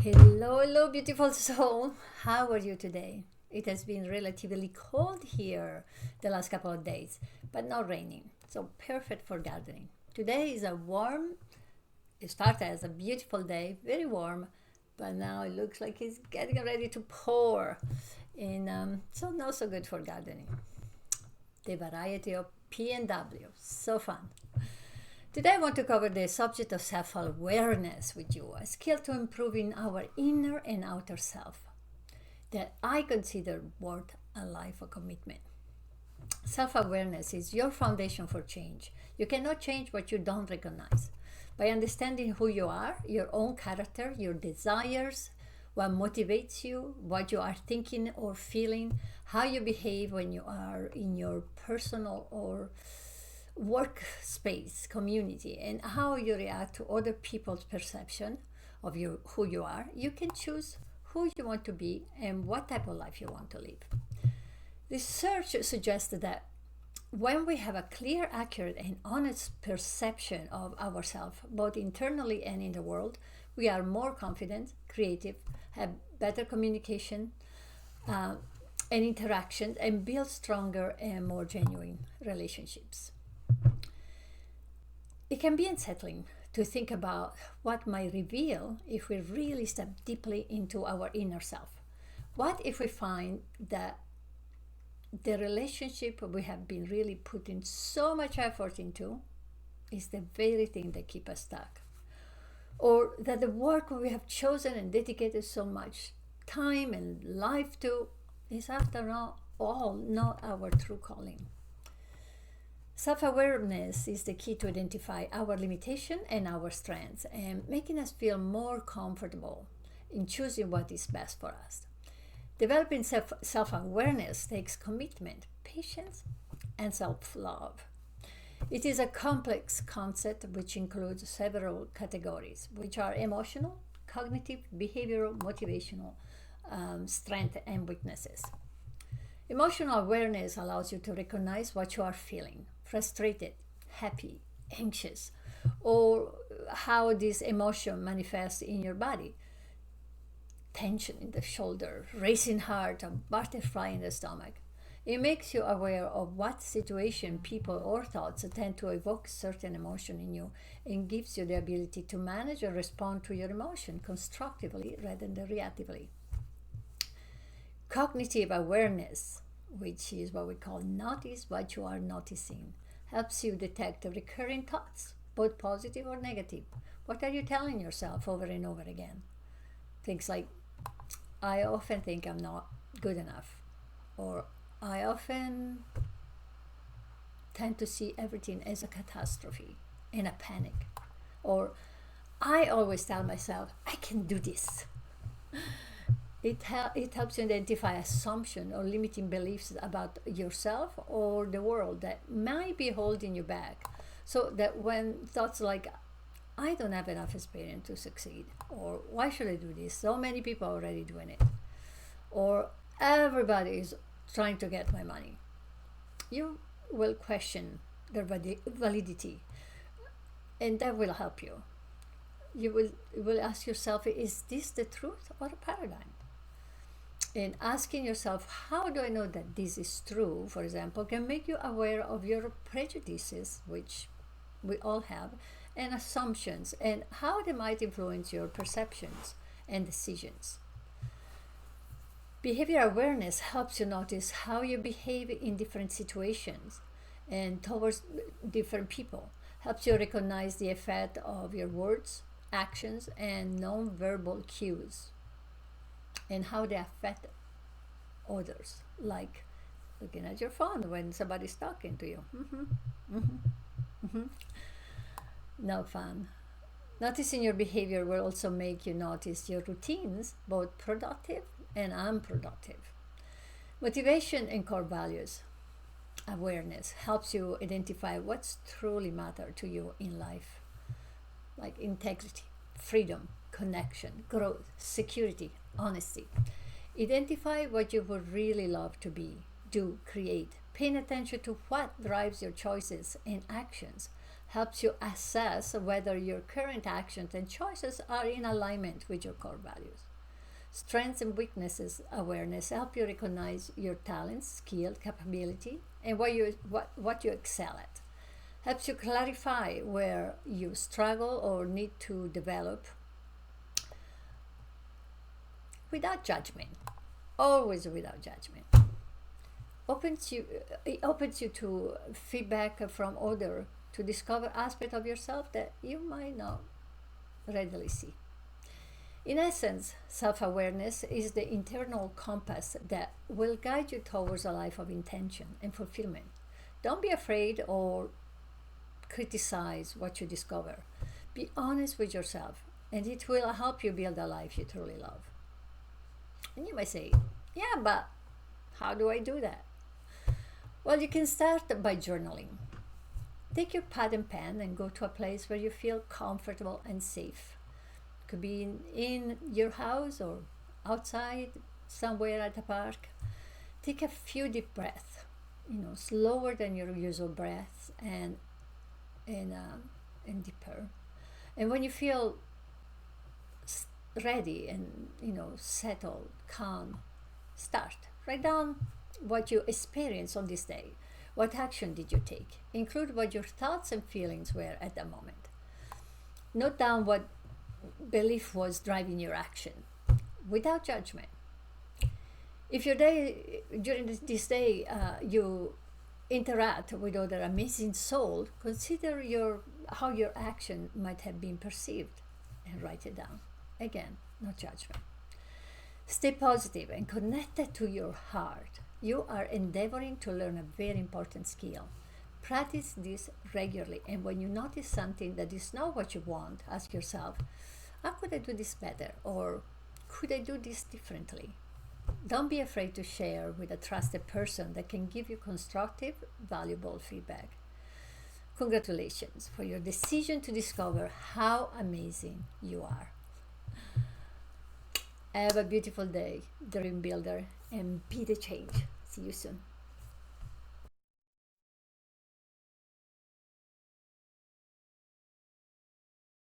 Hello, hello, beautiful soul. How are you today? It has been relatively cold here the last couple of days, but not raining, so perfect for gardening. Today is a warm, it started as a beautiful day, very warm, but now it looks like it's getting ready to pour. So not so good for gardening. The variety of P and W, so fun. Today I want to cover the subject of self-awareness with you, a skill to improving our inner and outer self that I consider worth a life of commitment. Self-awareness is your foundation for change. You cannot change what you don't recognize. By understanding who you are, your own character, your desires, what motivates you, what you are thinking or feeling, how you behave when you are in your personal or workspace community, and how you react to other people's perception of you, who you are, you can choose who you want to be and what type of life you want to live. Research suggests that when we have a clear, accurate, and honest perception of ourselves, both internally and in the world, we are more confident, creative, have better communication and interactions, and build stronger and more genuine relationships. It can be unsettling to think about what might reveal if we really step deeply into our inner self. What if we find that the relationship we have been really putting so much effort into is the very thing that keeps us stuck? Or that the work we have chosen and dedicated so much time and life to is after all not our true calling? Self-awareness is the key to identify our limitation and our strengths and making us feel more comfortable in choosing what is best for us. Developing self-awareness takes commitment, patience, and self-love. It is a complex concept which includes several categories, which are emotional, cognitive, behavioral, motivational, strength, and weaknesses. Emotional awareness allows you to recognize what you are feeling: frustrated, happy, anxious, or how this emotion manifests in your body. Tension in the shoulder, racing heart, a butterfly in the stomach. It makes you aware of what situation, people, or thoughts tend to evoke certain emotion in you and gives you the ability to manage or respond to your emotion constructively rather than reactively. Cognitive awareness, which is what we call notice what you are noticing, helps you detect recurring thoughts, both positive or negative. What are you telling yourself over and over again? Things like, I often think I'm not good enough, or I often tend to see everything as a catastrophe and a panic, or I always tell myself, I can do this. It helps you identify assumptions or limiting beliefs about yourself or the world that might be holding you back. So that when thoughts like, I don't have enough experience to succeed, or why should I do this? So many people are already doing it, or everybody is trying to get my money. You will question their validity, and that will help you. You will ask yourself, is this the truth or a paradigm? And asking yourself, how do I know that this is true, for example, can make you aware of your prejudices, which we all have, and assumptions, and how they might influence your perceptions and decisions. Behavior awareness helps you notice how you behave in different situations and towards different people, helps you recognize the effect of your words, actions, and non-verbal cues, and how they affect others, like looking at your phone when somebody's talking to you. No fun. Noticing your behavior will also make you notice your routines, both productive and unproductive. Motivation and core values awareness helps you identify what's truly matter to you in life, like integrity, freedom, connection, growth, security, honesty. Identify what you would really love to be, do, create. Paying attention to what drives your choices and actions helps you assess whether your current actions and choices are in alignment with your core values. Strengths and weaknesses awareness help you recognize your talents, skill, capability, and what you excel at. Helps you clarify where you struggle or need to develop without judgment. Always without judgment. It opens you to feedback from others to discover aspects of yourself that you might not readily see. In essence, self awareness is the internal compass that will guide you towards a life of intention and fulfillment. Don't be afraid or criticize what you discover. Be honest with yourself, and it will help you build a life you truly love. And you might say, yeah, but how do I do that? Well, you can start by journaling. Take your pad and pen and go to a place where you feel comfortable and safe. Could be in your house or outside, somewhere at a park. Take a few deep breaths, slower than your usual breaths and deeper. And when you feel ready and settled, calm, start. Write down what you experienced on this day. What action did you take? Include what your thoughts and feelings were at the moment. Note down what belief was driving your action without judgment. If your day during this day you interact with other amazing souls, consider how your action might have been perceived and write it down. Again, no judgment. Stay positive and connected to your heart. You are endeavoring to learn a very important skill. Practice this regularly, and when you notice something that is not what you want, ask yourself, how could I do this better? Or could I do this differently? Don't be afraid to share with a trusted person that can give you constructive, valuable feedback. Congratulations for your decision to discover how amazing you are. Have a beautiful day, dream builder, and be the change. See you soon.